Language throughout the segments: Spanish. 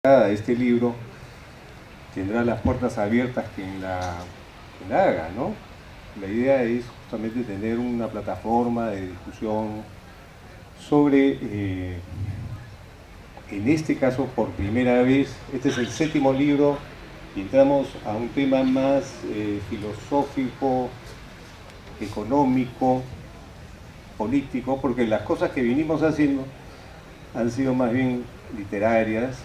Este libro tendrá las puertas abiertas quien la haga, ¿no? La idea es justamente tener una plataforma de discusión sobre, en este caso por primera vez, este es el 7º libro y entramos a un tema más filosófico, económico, político, porque las cosas que vinimos haciendo han sido más bien literarias,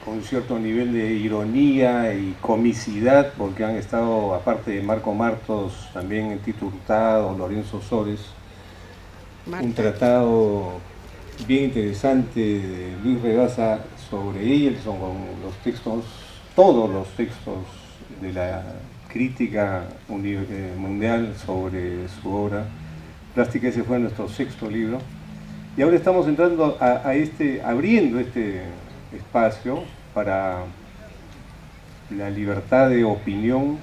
con un cierto nivel de ironía y comicidad, porque han estado, aparte de Marco Martos, también Tito Hurtado, Lorenzo Sores, un tratado bien interesante de Luis Regaza sobre Eyelson, con los textos, todos los textos de la crítica mundial sobre su obra plástica. Ese fue nuestro 6º libro. Y ahora estamos entrando abriendo este espacio para la libertad de opinión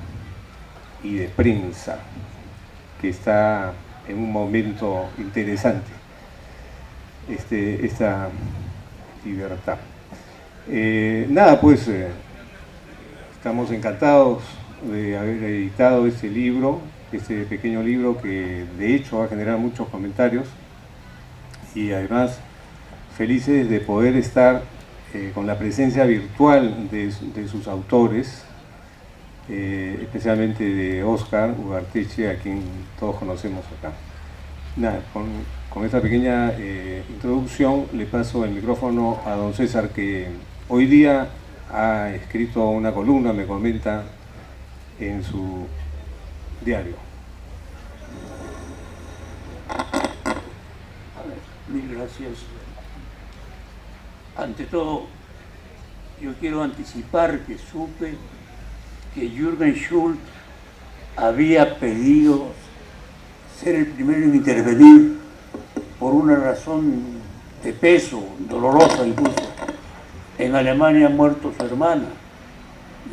y de prensa, que está en un momento interesante, esta libertad. Estamos encantados de haber editado este libro, este pequeño libro que de hecho va a generar muchos comentarios, y además felices de poder estar con la presencia virtual de sus autores, especialmente de Óscar Ugarteche, a quien todos conocemos acá. Nada, con esta pequeña introducción le paso el micrófono a don César, que hoy día ha escrito una columna, me comenta, en su diario. Mil gracias. Ante todo, yo quiero anticipar que supe que Jürgen Schultz había pedido ser el primero en intervenir por una razón de peso, dolorosa incluso. En Alemania ha muerto su hermana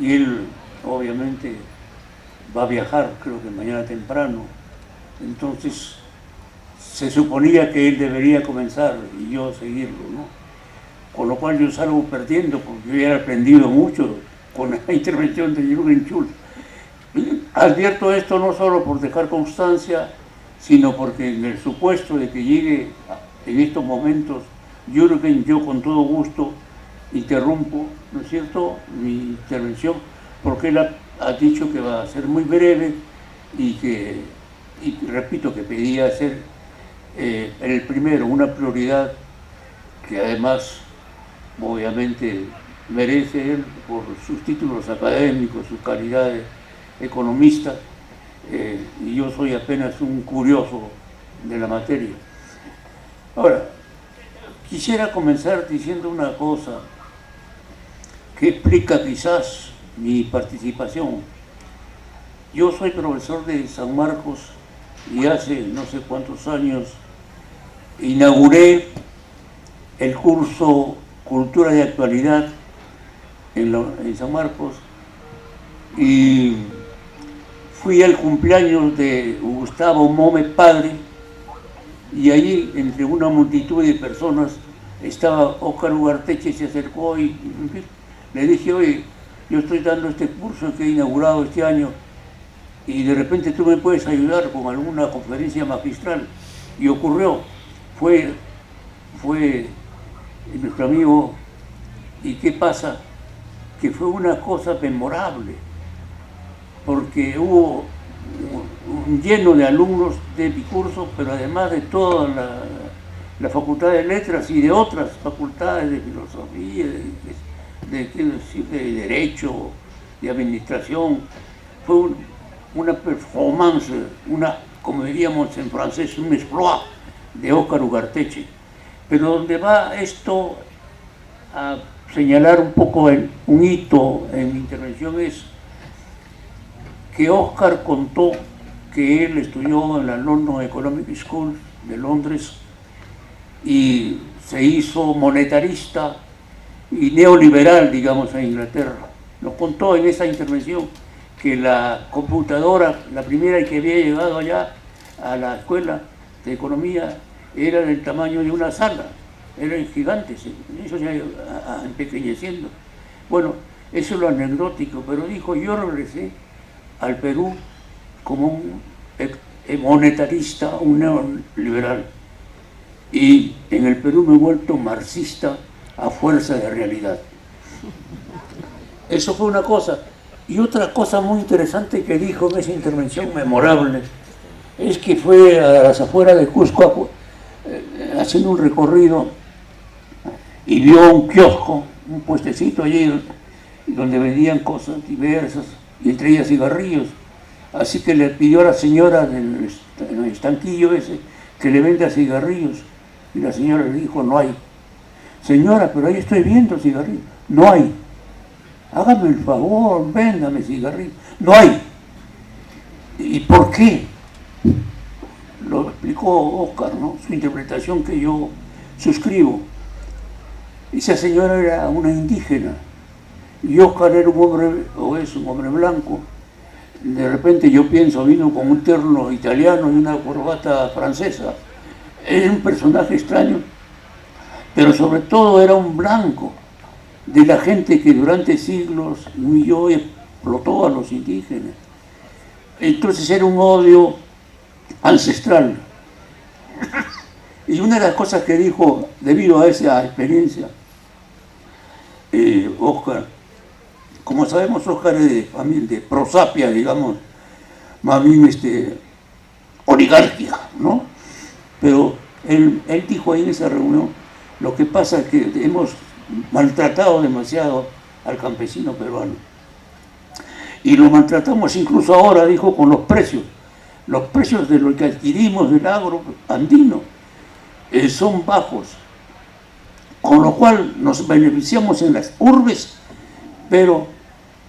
y él obviamente va a viajar, creo que mañana temprano. Entonces se suponía que él debería comenzar y yo seguirlo, ¿no? Con lo cual yo salgo perdiendo, porque yo ya he aprendido mucho con la intervención de Jürgen Schultz. Advierto esto no solo por dejar constancia, sino porque en el supuesto de que llegue en estos momentos Jürgen, yo con todo gusto interrumpo, ¿no es cierto?, mi intervención, porque él ha dicho que va a ser muy breve y repito que pedía ser el primero, una prioridad que además obviamente merece él por sus títulos académicos, su calidad de economista, y yo soy apenas un curioso de la materia. Ahora, quisiera comenzar diciendo una cosa que explica quizás mi participación. Yo soy profesor de San Marcos y hace no sé cuántos años inauguré el curso Cultura de Actualidad en San Marcos, y fui al cumpleaños de Gustavo Mome padre, y allí entre una multitud de personas estaba Óscar Ugarteche. Se acercó y en fin, le dije: oye, yo estoy dando este curso que he inaugurado este año y de repente tú me puedes ayudar con alguna conferencia magistral. Y ocurrió, fue nuestro amigo. ¿Y qué pasa? Que fue una cosa memorable, porque hubo un lleno de alumnos de mi curso, pero además de toda la Facultad de Letras y de otras facultades de Filosofía, de Derecho, de Administración. Fue una performance, como diríamos en francés, un exploit de Óscar Ugarteche. Pero donde va esto a señalar un poco un hito en mi intervención es que Óscar contó que él estudió en la London Economic School de Londres y se hizo monetarista y neoliberal, digamos, en Inglaterra. Nos contó en esa intervención que la computadora, la primera que había llegado allá a la escuela de economía, era del tamaño de una sala. eran gigantes, eso ya empequeñeciendo. Bueno, eso es lo anecdótico, pero dijo, yo regresé al Perú como un monetarista, un neoliberal, y en el Perú me he vuelto marxista a fuerza de realidad. Eso fue una cosa. Y otra cosa muy interesante que dijo en esa intervención memorable es que fue a las afueras de Cusco haciendo un recorrido y vio un kiosco, un puestecito allí donde vendían cosas diversas, y entre ellas cigarrillos. Así que le pidió a la señora del estanquillo ese que le venda cigarrillos, y la señora le dijo, no hay. Señora, pero ahí estoy viendo cigarrillos. No hay. Hágame el favor, véndame cigarrillos. No hay. ¿Y por qué? Lo explicó Oscar, ¿no? Su interpretación que yo suscribo. Esa señora era una indígena y Oscar era un hombre, o es un hombre blanco. De repente yo pienso, vino con un terno italiano y una corbata francesa. Era un personaje extraño, pero sobre todo era un blanco de la gente que durante siglos humilló y explotó a los indígenas. Entonces era un odio ancestral. Y una de las cosas que dijo, debido a esa experiencia, Oscar, como sabemos, Oscar es de familia, de prosapia, digamos, más bien oligárquica, ¿no? Pero él dijo ahí en esa reunión, lo que pasa es que hemos maltratado demasiado al campesino peruano. Y lo maltratamos incluso ahora, dijo, con los precios. Los precios de lo que adquirimos del agro andino son bajos, con lo cual nos beneficiamos en las urbes, pero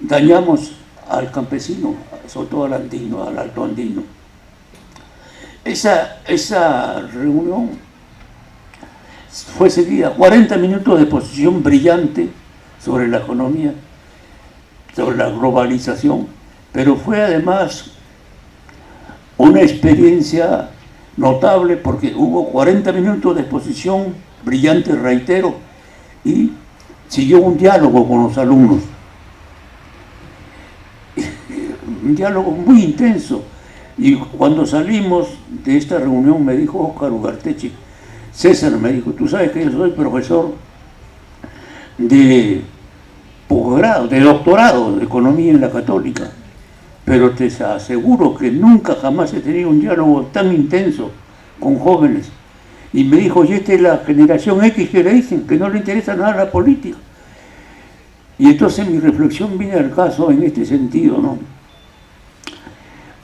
dañamos al campesino, sobre todo al andino, al alto andino. Esa reunión fue seguida, 40 minutos de exposición brillante sobre la economía, sobre la globalización, pero fue además una experiencia notable porque hubo 40 minutos de exposición brillante, reitero, y siguió un diálogo con los alumnos. Un diálogo muy intenso. Y cuando salimos de esta reunión me dijo Óscar Ugarteche, César me dijo, tú sabes que yo soy profesor de posgrado, de doctorado de economía en la Católica, pero te aseguro que nunca jamás he tenido un diálogo tan intenso con jóvenes. Y me dijo, y esta es la generación X que le dicen que no le interesa nada la política. Y entonces mi reflexión viene al caso en este sentido, ¿no?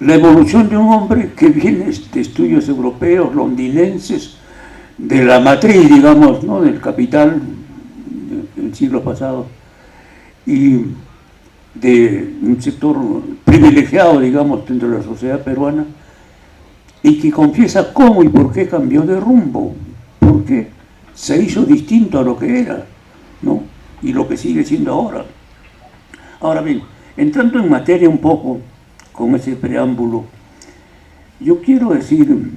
La evolución de un hombre que viene de estudios europeos, londinenses, de la matriz, digamos, ¿no?, del capital del siglo pasado, y de un sector privilegiado, digamos, dentro de la sociedad peruana, y que confiesa cómo y por qué cambió de rumbo, porque se hizo distinto a lo que era, ¿no?, y lo que sigue siendo ahora. Ahora bien, entrando en materia un poco con ese preámbulo, yo quiero decir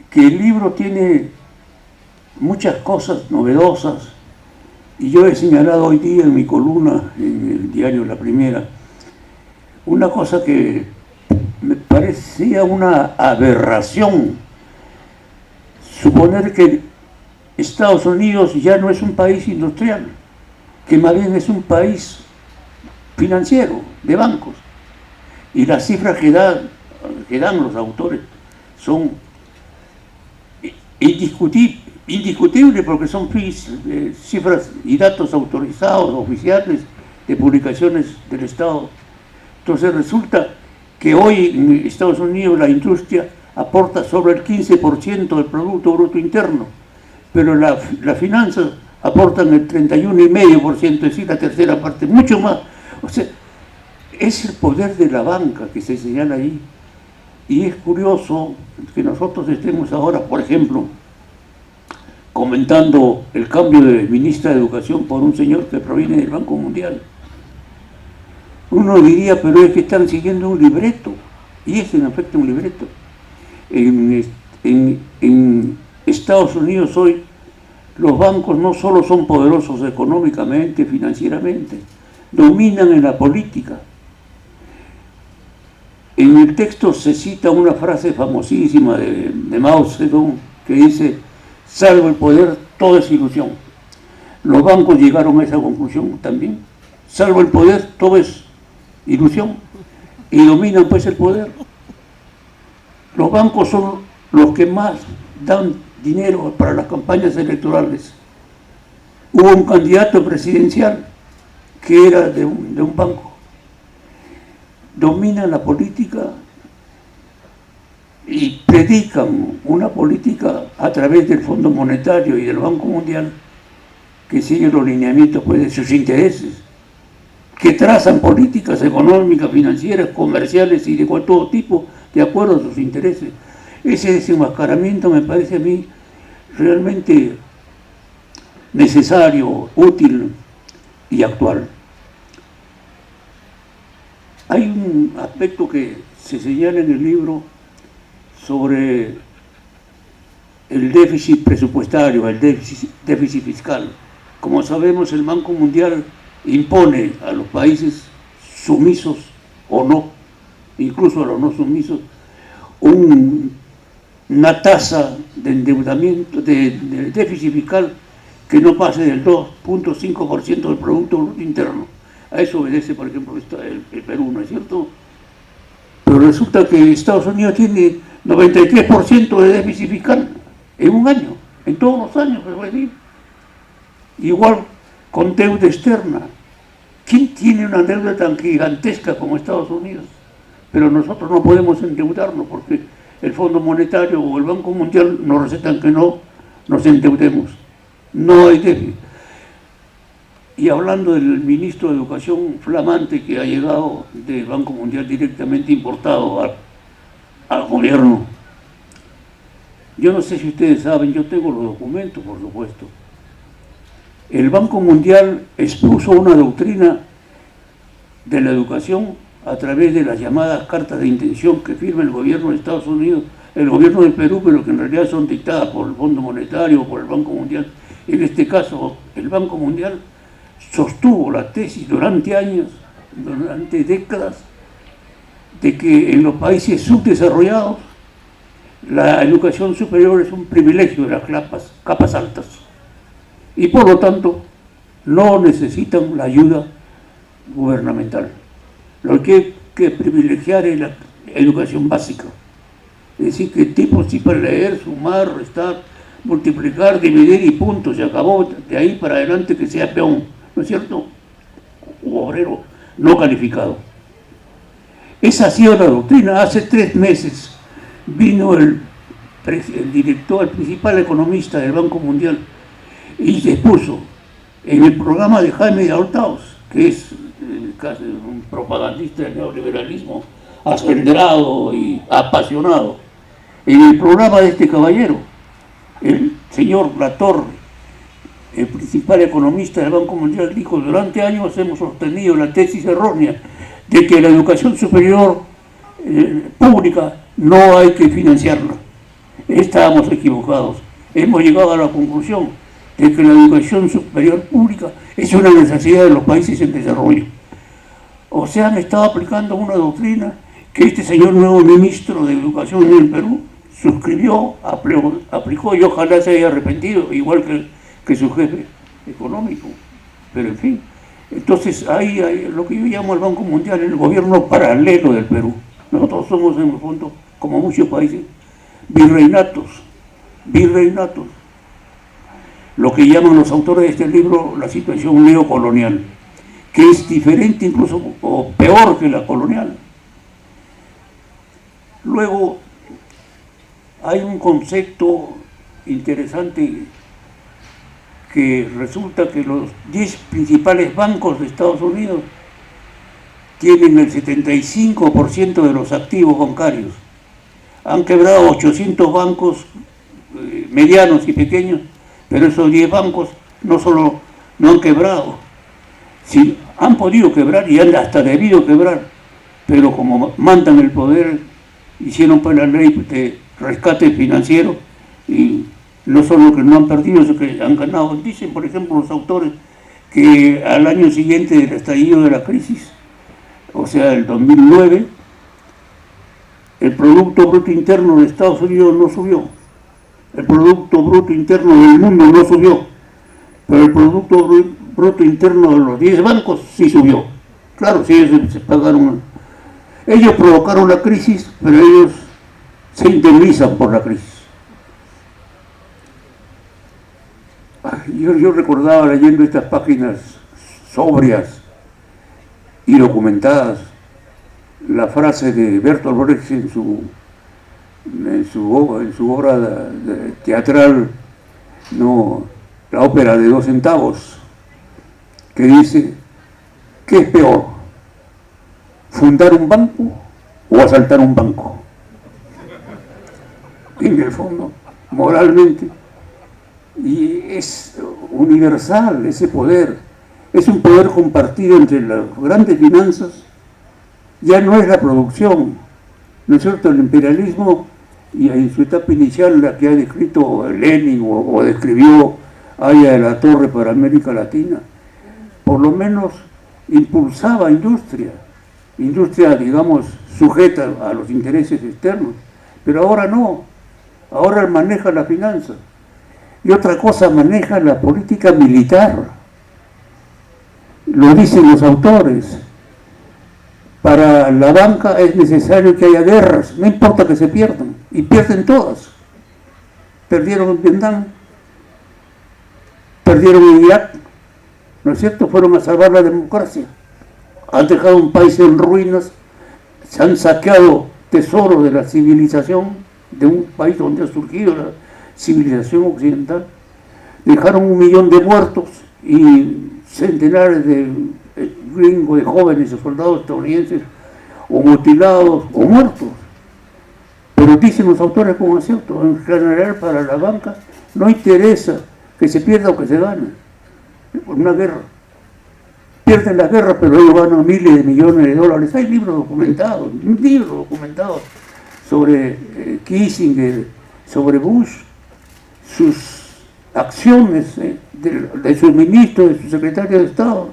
que el libro tiene muchas cosas novedosas, y yo he señalado hoy día en mi columna, en el diario La Primera, una cosa que me parecía una aberración, suponer que Estados Unidos ya no es un país industrial, que más bien es un país financiero, de bancos, y las cifras que dan los autores son indiscutibles porque son cifras y datos autorizados, oficiales, de publicaciones del Estado. Entonces resulta que hoy en Estados Unidos la industria aporta sobre el 15% del Producto Bruto Interno, pero las finanzas aportan el 31,5%, es decir, la tercera parte, mucho más. O sea, es el poder de la banca que se señala ahí. Y es curioso que nosotros estemos ahora, por ejemplo, comentando el cambio de ministra de Educación por un señor que proviene del Banco Mundial. Uno diría, pero es que están siguiendo un libreto, y es en efecto un libreto. En Estados Unidos hoy Los bancos no solo son poderosos económicamente, financieramente, dominan en la política. En el texto se cita una frase famosísima de Mao Zedong que dice: salvo el poder, todo es ilusión. Los bancos llegaron a esa conclusión también. Salvo el poder, todo es ilusión. Y dominan pues el poder. Los bancos son los que más dan dinero para las campañas electorales. Hubo un candidato presidencial que era de un banco. Dominan la política y predican una política a través del Fondo Monetario y del Banco Mundial que sigue los lineamientos pues, de sus intereses, que trazan políticas económicas, financieras, comerciales y de todo tipo de acuerdo a sus intereses. Ese desenmascaramiento me parece a mí realmente necesario, útil y actual. Hay un aspecto que se señala en el libro sobre el déficit presupuestario, el déficit fiscal. Como sabemos, el Banco Mundial impone a los países sumisos o no, incluso a los no sumisos, una tasa de endeudamiento, de déficit fiscal que no pase del 2.5% del Producto Bruto Interno. A eso obedece, por ejemplo, el Perú, ¿no es cierto? Pero resulta que Estados Unidos tiene 93% de déficit fiscal en un año, en todos los años, es decir. Igual con deuda externa. ¿Quién tiene una deuda tan gigantesca como Estados Unidos? Pero nosotros no podemos endeudarnos porque el Fondo Monetario o el Banco Mundial nos recetan que no nos endeudemos. No hay déficit. Y hablando del ministro de Educación flamante que ha llegado del Banco Mundial directamente importado al gobierno, yo no sé si ustedes saben, yo tengo los documentos, por supuesto. El Banco Mundial expuso una doctrina de la educación a través de las llamadas cartas de intención que firma el gobierno de Estados Unidos, el gobierno del Perú, pero que en realidad son dictadas por el Fondo Monetario o por el Banco Mundial. En este caso, el Banco Mundial sostuvo la tesis durante años, durante décadas, de que en los países subdesarrollados la educación superior es un privilegio de las capas altas y por lo tanto no necesitan la ayuda gubernamental. Lo que hay que privilegiar es la educación básica, es decir, que el tipo sepa leer, sumar, restar, multiplicar, dividir y punto, se acabó. De ahí para adelante que sea peón, ¿no es cierto? U obrero no calificado. Esa ha sido la doctrina. Hace 3 meses vino el director, el principal economista del Banco Mundial y se expuso en el programa de Jaime de Hortaos, que es un propagandista del neoliberalismo acelerado y apasionado. En el programa de este caballero, el señor Latorre, el principal economista del Banco Mundial, dijo: durante años hemos sostenido la tesis errónea de que la educación superior pública no hay que financiarla. Estábamos equivocados. Hemos llegado a la conclusión de que la educación superior pública es una necesidad de los países en desarrollo. O sea, han estado aplicando una doctrina que este señor nuevo ministro de Educación en el Perú suscribió, aplicó y ojalá se haya arrepentido, igual que su jefe económico. Pero en fin, entonces hay lo que yo llamo el Banco Mundial, el gobierno paralelo del Perú. Nosotros somos en el fondo, como muchos países, virreinatos. Lo que llaman los autores de este libro la situación neocolonial, que es diferente incluso o peor que la colonial. Luego hay un concepto interesante que resulta que los 10 principales bancos de Estados Unidos tienen el 75% de los activos bancarios. Han quebrado 800 bancos medianos y pequeños, pero esos 10 bancos no solo no han quebrado, sino han podido quebrar y han hasta debido quebrar, pero como mandan el poder, hicieron pues la ley de rescate financiero y no solo que no han perdido, sino que han ganado. Dicen, por ejemplo, los autores que al año siguiente del estallido de la crisis, o sea, el 2009, el Producto Bruto Interno de Estados Unidos no subió, el Producto Bruto Interno del mundo no subió, pero el Producto Bruto Interno de los 10 bancos sí subió. Claro, sí, ellos se pagaron. Ellos provocaron la crisis, pero ellos se indemnizan por la crisis. Yo recordaba leyendo estas páginas sobrias y documentadas la frase de Bertolt Brecht en su obra teatral, no, la ópera de 2 centavos, que dice: ¿qué es peor? ¿Fundar un banco o asaltar un banco? En el fondo, moralmente, y es universal ese poder, es un poder compartido entre las grandes finanzas. Ya no es la producción, ¿no es cierto? El imperialismo, y en su etapa inicial, la que ha descrito Lenin o describió Aya de la Torre para América Latina, por lo menos impulsaba industria, digamos, sujeta a los intereses externos, pero ahora no, ahora maneja la finanza. Y otra cosa, maneja la política militar. Lo dicen los autores. Para la banca es necesario que haya guerras, no importa que se pierdan, y pierden todas. Perdieron en Vietnam, perdieron en Irak, ¿no es cierto? Fueron a salvar la democracia. Han dejado un país en ruinas, se han saqueado tesoros de la civilización, de un país donde ha surgido la civilización occidental. Dejaron 1 millón de muertos y centenares de gringos, de jóvenes y soldados estadounidenses o mutilados o muertos. Pero dicen los autores con acierto, en general para la banca no interesa que se pierda o que se gane por una guerra. Pierden la guerra, pero ellos ganan miles de millones de dólares. Hay libros documentados sobre Kissinger, sobre Bush, sus acciones de sus ministros, de su secretario de Estado.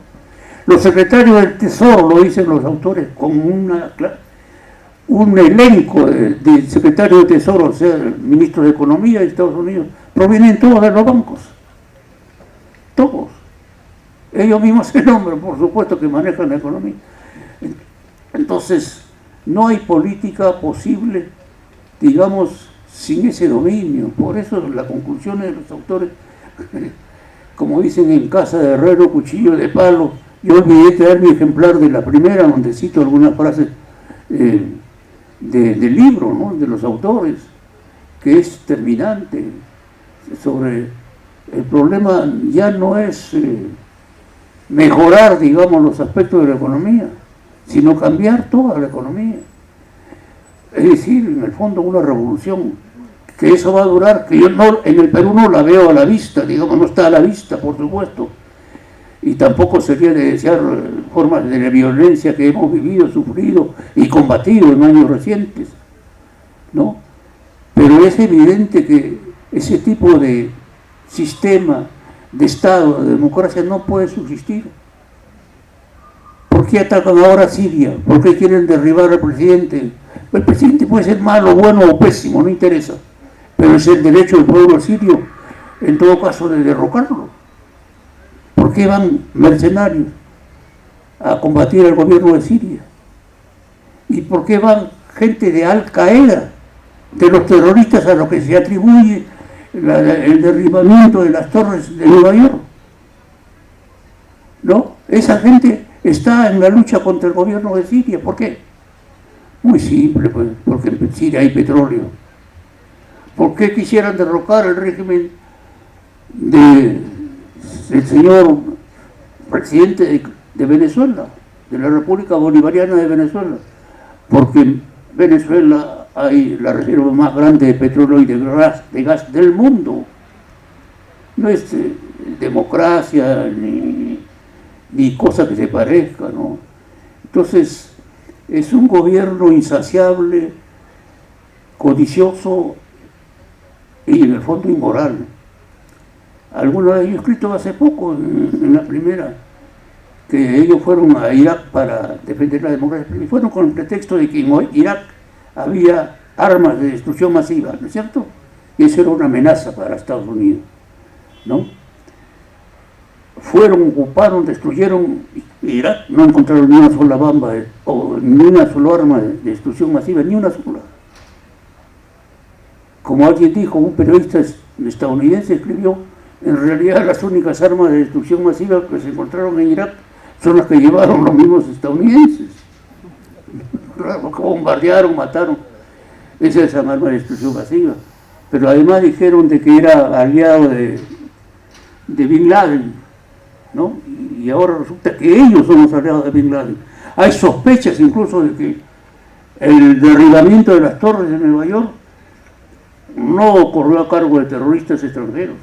Los secretarios del Tesoro, lo dicen los autores, con un elenco de secretarios de Tesoro, o sea, ministros de Economía de Estados Unidos, provienen todos de los bancos. Todos. Ellos mismos se nombran, por supuesto, que manejan la economía. Entonces, no hay política posible, digamos, sin ese dominio. Por eso la conclusión de los autores, como dicen en casa de herrero, cuchillo de palo. Yo olvidé traer mi ejemplar de la primera, donde cito algunas frases del libro, ¿no?, de los autores, que es terminante sobre el problema. Ya no es mejorar, digamos, los aspectos de la economía, sino cambiar toda la economía. Es decir, en el fondo, una revolución, que eso va a durar, que yo no, en el Perú no la veo a la vista, digamos, no está a la vista, por supuesto, y tampoco sería de desear formas de la violencia que hemos vivido, sufrido y combatido en años recientes, ¿no? Pero es evidente que ese tipo de sistema, de Estado, de democracia, no puede subsistir. ¿Por qué atacan ahora a Siria? ¿Por qué quieren derribar al presidente? El presidente puede ser malo, bueno o pésimo, no interesa, pero es el derecho del pueblo sirio, en todo caso, de derrocarlo. ¿Por qué van mercenarios a combatir al gobierno de Siria? ¿Y por qué van gente de Al Qaeda, de los terroristas a los que se atribuye el derribamiento de las torres de Nueva York? ¿No? Esa gente está en la lucha contra el gobierno de Siria. ¿Por qué? Muy simple, pues, porque en Siria hay petróleo. ¿Por qué quisieran derrocar el régimen del señor presidente de Venezuela, de la República Bolivariana de Venezuela? Porque en Venezuela hay la reserva más grande de petróleo y de gas del mundo. No es democracia ni cosa que se parezca, ¿no? Entonces, es un gobierno insaciable, codicioso, y en el fondo inmoral. Alguna vez yo he escrito hace poco, en la primera, que ellos fueron a Irak para defender la democracia, y fueron con el pretexto de que en Irak había armas de destrucción masiva, ¿no es cierto? Y eso era una amenaza para Estados Unidos, ¿no? Fueron, ocuparon, destruyeron Irak, no encontraron ni una sola bomba, ni una sola arma de destrucción masiva, ni una sola. Como alguien dijo, un periodista estadounidense escribió, en realidad las únicas armas de destrucción masiva que se encontraron en Irak son las que llevaron los mismos estadounidenses. Claro, que bombardearon, mataron. Esa es la arma de destrucción masiva. Pero además dijeron de que era aliado de Bin Laden, ¿no? Y ahora resulta que ellos son los aliados de Bin Laden. Hay sospechas incluso de que el derribamiento de las torres de Nueva York no corrió a cargo de terroristas extranjeros.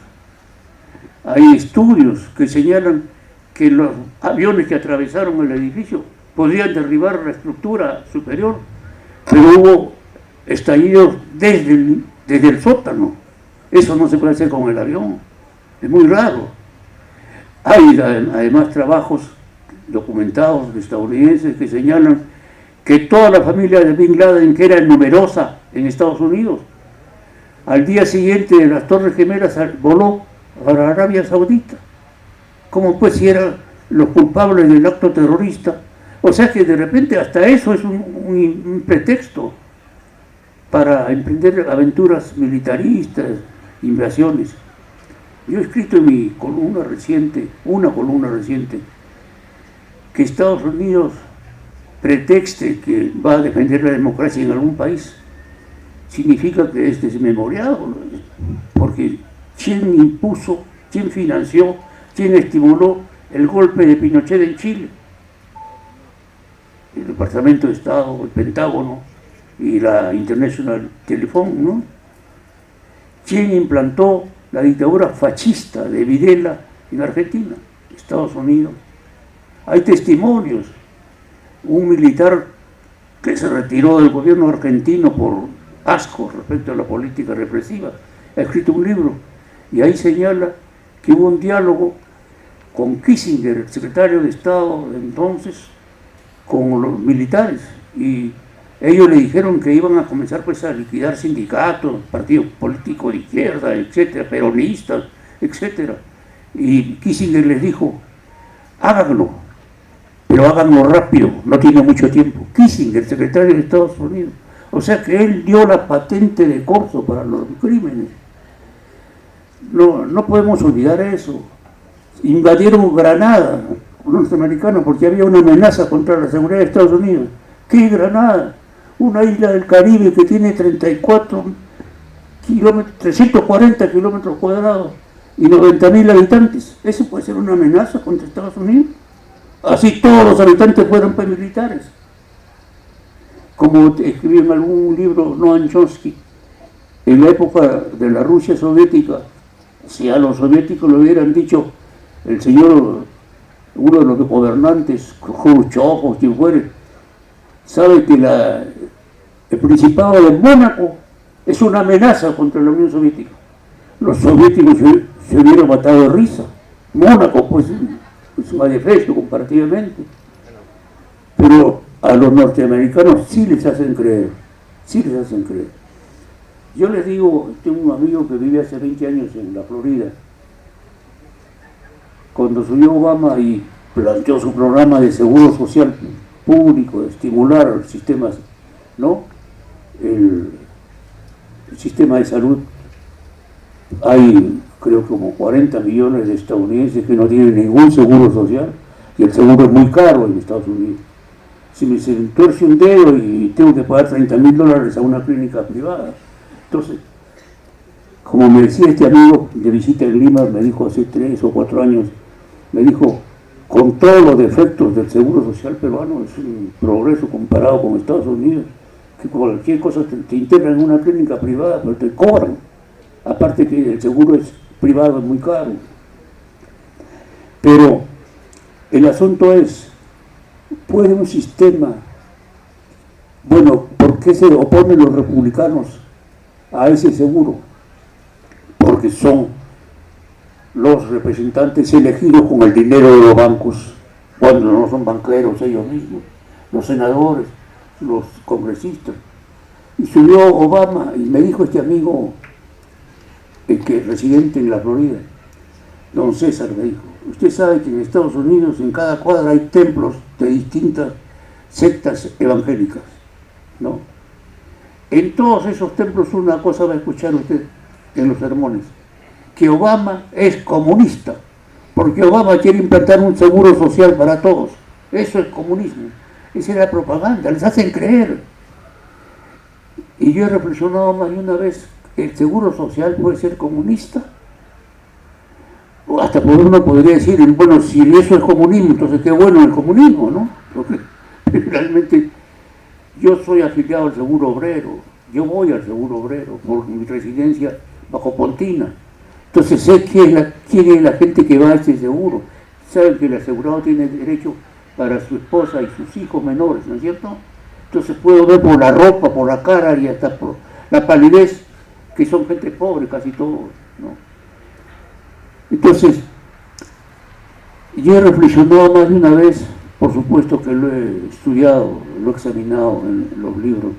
Hay estudios que señalan que los aviones que atravesaron el edificio podían derribar la estructura superior, pero hubo estallidos desde el sótano. Eso no se puede hacer con el avión, es muy raro. Hay además trabajos documentados estadounidenses que señalan que toda la familia de Bin Laden, que era numerosa en Estados Unidos, al día siguiente de las Torres Gemelas voló para Arabia Saudita, como pues si eran los culpables del acto terrorista. O sea que de repente hasta eso es un pretexto para emprender aventuras militaristas, invasiones. Yo he escrito en mi columna reciente, una columna reciente, que Estados Unidos pretexte que va a defender la democracia en algún país, significa que es desmemoriado, porque ¿quién impuso, quién financió, quién estimuló el golpe de Pinochet en Chile? El Departamento de Estado, el Pentágono y la International Telephone, ¿no? ¿Quién implantó la dictadura fascista de Videla en Argentina? Estados Unidos. Hay testimonios. Un militar que se retiró del gobierno argentino por asco respecto a la política represiva ha escrito un libro y ahí señala que hubo un diálogo con Kissinger, el secretario de Estado de entonces, con los militares, y ellos le dijeron que iban a comenzar pues a liquidar sindicatos, partidos políticos de izquierda, etcétera, peronistas, etcétera. Y Kissinger les dijo, háganlo, pero háganlo rápido, no tiene mucho tiempo. Kissinger, el secretario de Estados Unidos. O sea que él dio la patente de corso para los crímenes. No podemos olvidar eso. Invadieron Granada los norteamericanos porque había una amenaza contra la seguridad de Estados Unidos. ¿Qué Granada? Una isla del Caribe que tiene 340 kilómetros cuadrados y 90.000 habitantes. ¿Eso puede ser una amenaza contra Estados Unidos? Así todos los habitantes fueron militares. Como escribió en algún libro Noam Chomsky, en la época de la Rusia soviética, si a los soviéticos le hubieran dicho el señor, uno de los gobernantes, Khrushchev o quien fuere, sabe que el Principado de Mónaco es una amenaza contra la Unión Soviética. Los soviéticos se hubieran matado de risa. Mónaco, pues, es un adefesio comparativamente. Pero a los norteamericanos sí les hacen creer, sí les hacen creer. Yo les digo, tengo un amigo que vive hace 20 años en la Florida. Cuando subió Obama y planteó su programa de seguro social público, de estimular los sistemas, ¿no? El sistema de salud, hay creo como 40 millones de estadounidenses que no tienen ningún seguro social y el seguro es muy caro en Estados Unidos. Si me se tuerce un dedo y tengo que pagar $30.000 a una clínica privada. Entonces, como me decía este amigo de visita en Lima, me dijo hace 3 o 4 años, me dijo, con todos los defectos del seguro social peruano, es un progreso comparado con Estados Unidos, que cualquier cosa te internan en una clínica privada, pero te cobran. Aparte que el seguro es privado, es muy caro. Pero el asunto es, ¿puede un sistema, bueno, por qué se oponen los republicanos a ese seguro? porque son los representantes elegidos con el dinero de los bancos, cuando no son banqueros ellos mismos, los senadores, los congresistas. Y subió Obama y me dijo este amigo, que residente en la Florida, don César, me dijo, usted sabe que en Estados Unidos en cada cuadra hay templos de distintas sectas evangélicas, ¿no? En todos esos templos una cosa va a escuchar usted en los sermones, que Obama es comunista, porque Obama quiere implantar un seguro social para todos. Eso es comunismo, esa es la propaganda, les hacen creer. Y yo he reflexionado más de una vez, ¿el seguro social puede ser comunista? O hasta por uno podría decir, bueno, si eso es comunismo, entonces qué bueno el comunismo, ¿no? Porque realmente yo soy afiliado al seguro obrero, yo voy al seguro obrero por mi residencia bajo Pontina. Entonces sé quién es la gente que va a ese seguro. Saben que el asegurado tiene derecho para su esposa y sus hijos menores, ¿no es cierto? Entonces puedo ver por la ropa, por la cara y hasta por la palidez que son gente pobre, casi todos, ¿no? Entonces, yo he reflexionado más de una vez, por supuesto que lo he estudiado, lo he examinado en los libros.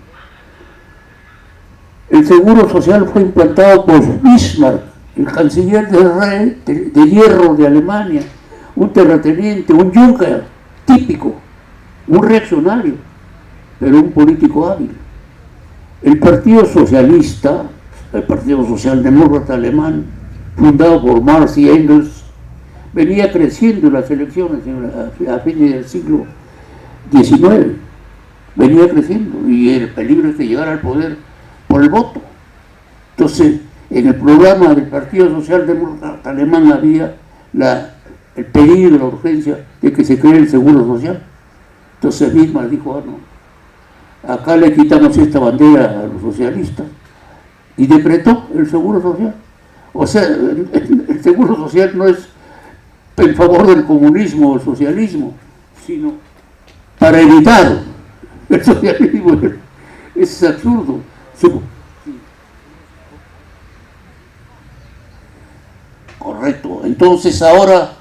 El seguro social fue implantado por Bismarck, el canciller de hierro de Alemania, un terrateniente, un Juncker típico, un reaccionario, pero un político hábil. El Partido Socialista, el Partido Socialdemócrata Alemán, fundado por Marx y Engels, venía creciendo en las elecciones a fines del siglo XIX, venía creciendo, y el peligro es que llegara al poder por el voto. Entonces, en el programa del Partido Socialdemócrata Alemán había el peligro, la urgencia de que se cree el seguro social. Entonces Bismarck dijo, no, acá le quitamos esta bandera a los socialistas, y decretó el seguro social. O sea, el seguro social no es en favor del comunismo o el socialismo, sino para evitar el socialismo. Es absurdo. Correcto. Entonces ahora